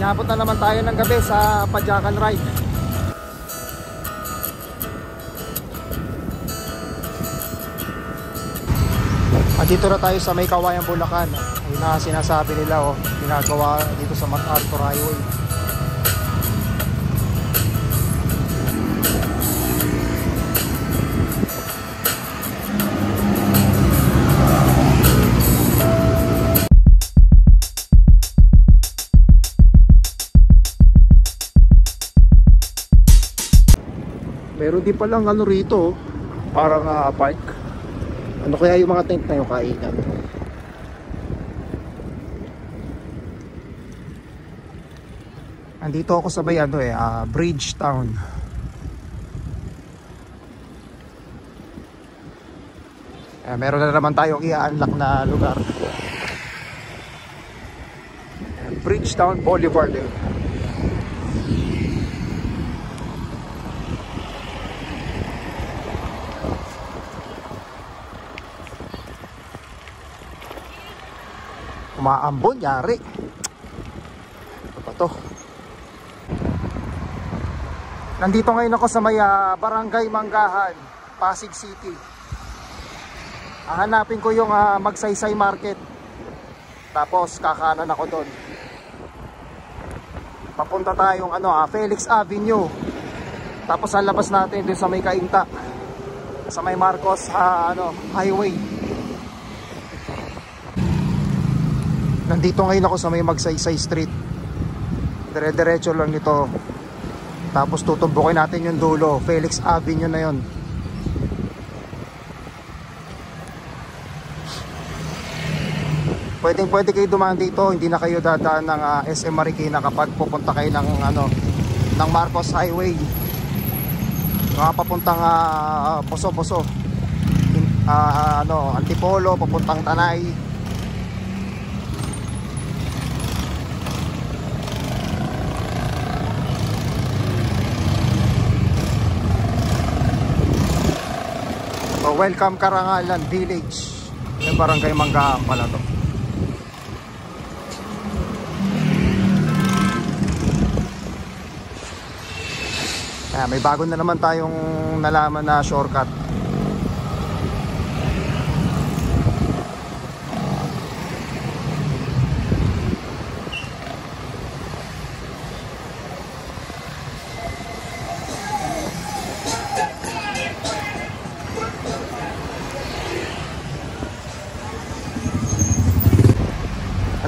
Inabot na naman tayo ng gabi sa Padyakan Ride. Dito na tayo sa may Kawayan, Bulacan. Ayun na sinasabi nila, oh, ginagawa dito sa MacArthur Highway. Meron din palang ano rito, parang park. Ano kaya yung mga tent na yung kainan? Andito ako sa may ano Bridgetown. Meron na naman tayong i-unlock na lugar. Bridgetown Boulevard. Umaambon, yari. Ano ba to? Nandito ngayon ako sa may Barangay Manggahan, Pasig City. Hahanapin ko yung Magsaysay Market. Tapos kakanan ako doon. Papunta tayong Felix Avenue. Tapos ang labas natin doon sa may Cainta, sa may Marcos Highway. Nandito ngayon ako sa may Magsaysay Street. Dire-diretso lang nito. Tapos tutumbukin natin yung dulo, Felix Avenue na yon. Pwede kayo dumaan dito, hindi na kayo dadaan ng SM Marikina kapag pupunta kayo ng Marcos Highway. Mga papuntang Boso-Boso. Antipolo, papuntang Tanay. Welcome Karangalan Village. Yung Barangay Manggahan pala to. May bago na naman tayong nalaman na shortcut.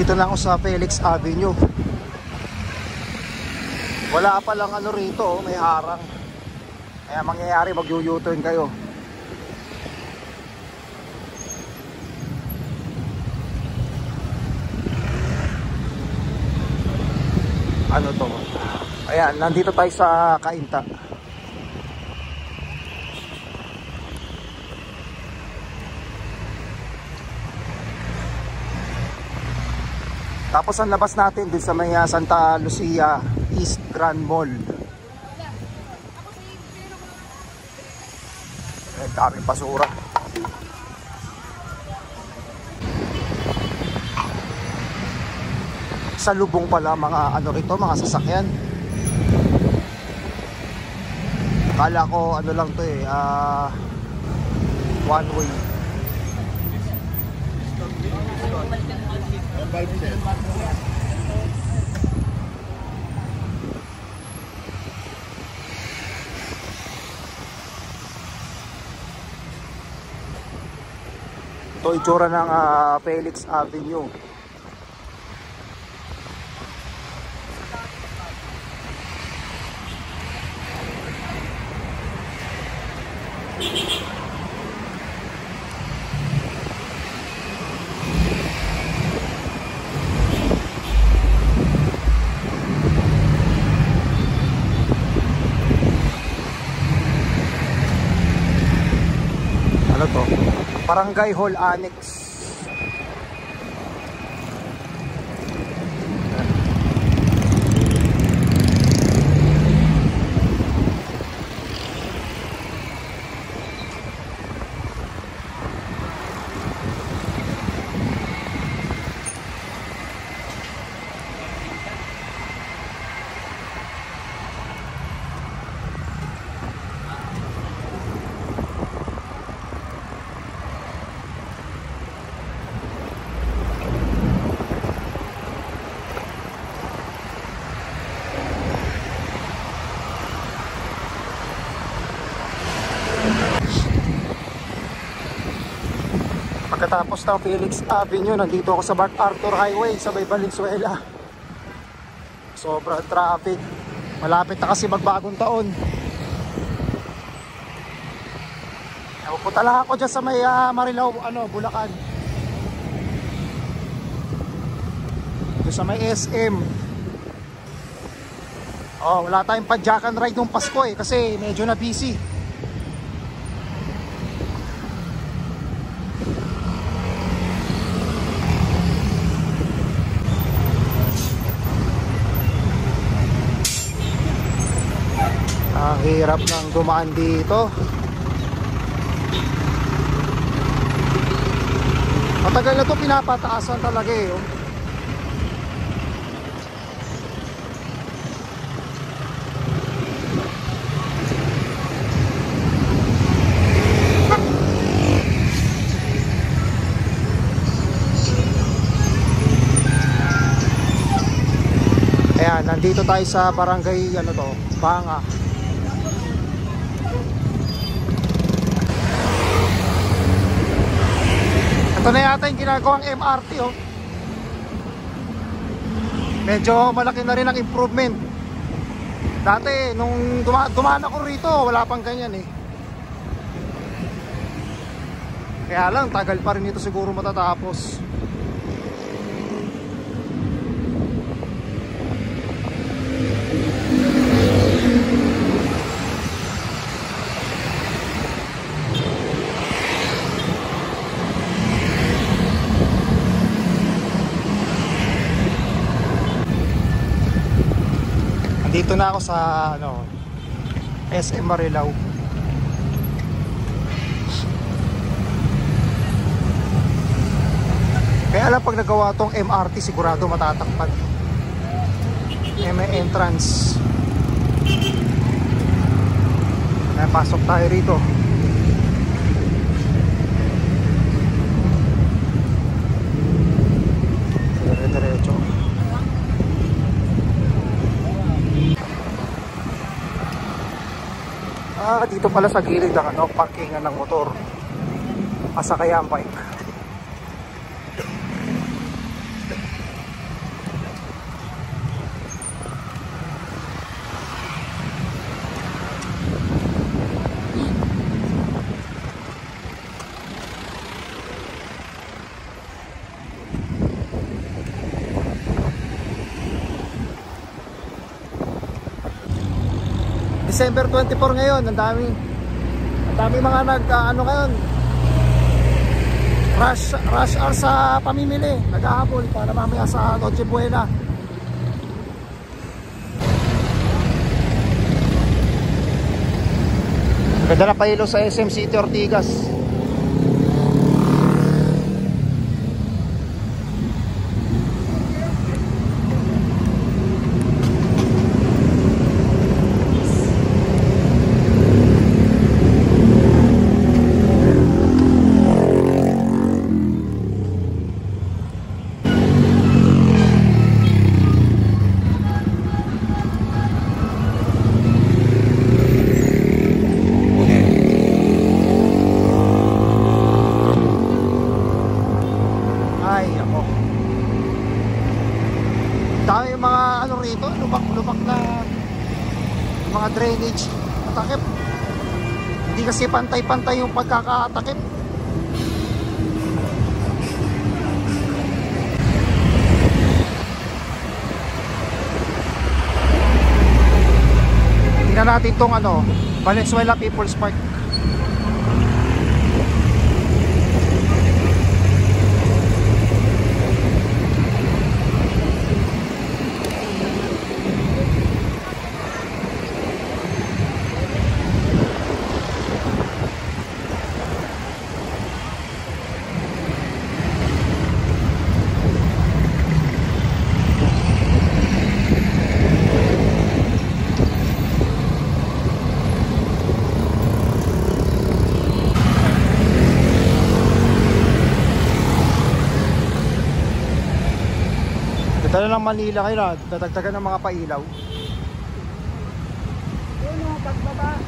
Dito na ako sa Felix Avenue. Wala pa lang rito, may harang. Kaya mangyayari mag-u-turn kayo. Ano to? Ayan, nandito tayo sa Cainta. Tapos ang labas natin dun sa may Santa Lucia East Grand Mall. Daming basura. Sa lubong pala mga rito, mga sasakyan. Kala ko lang to one way. Ito itsura ng Felix Avenue. Ano to? Barangay Hall Annex. Pagkatapos ng Felix Avenue, nandito ako sa MacArthur Highway sa may Valenzuela. Sobrang traffic. Malapit na kasi magbagong taon. Pupunta lang ako dyan sa may Marilao, Bulacan. Doon sa may SM. Wala tayong padyakan ride nung Pasko kasi medyo na busy. Ang hirap ng dumaan dito. Matagal na to pinapataasan talaga oh. Ayan, nandito tayo sa barangay Banga. Ito na yata yung ginagawang MRT oh. Medyo malaki na rin ang improvement. Dati nung dumaan ako rito, wala pang ganyan Kaya lang, tagal pa rin ito siguro matatapos. Dito na ako sa SM Marilao. Kaya alam, pag nagawa tong MRT sigurado matatakpan. May entrance. Pasok tayo rito. Diretso. Dito pala sa gilid ang parkingan ng motor. Pasakayan bike. December 24 ngayon, ang dami mga ngayon. Rush hour sa pamimili, naghahabol para mamaya sa Noche Buena. Ganda na pahilo sa SM City Ortigas. Dami yung mga rito, lubak na mga drainage, takip. Hindi kasi pantay-pantay yung pagkakatakip. Tingnan natin tong Valenzuela People's Park. Dala ng Manila kayo na, dadagdagan ng mga pailaw. Yun pagbaba.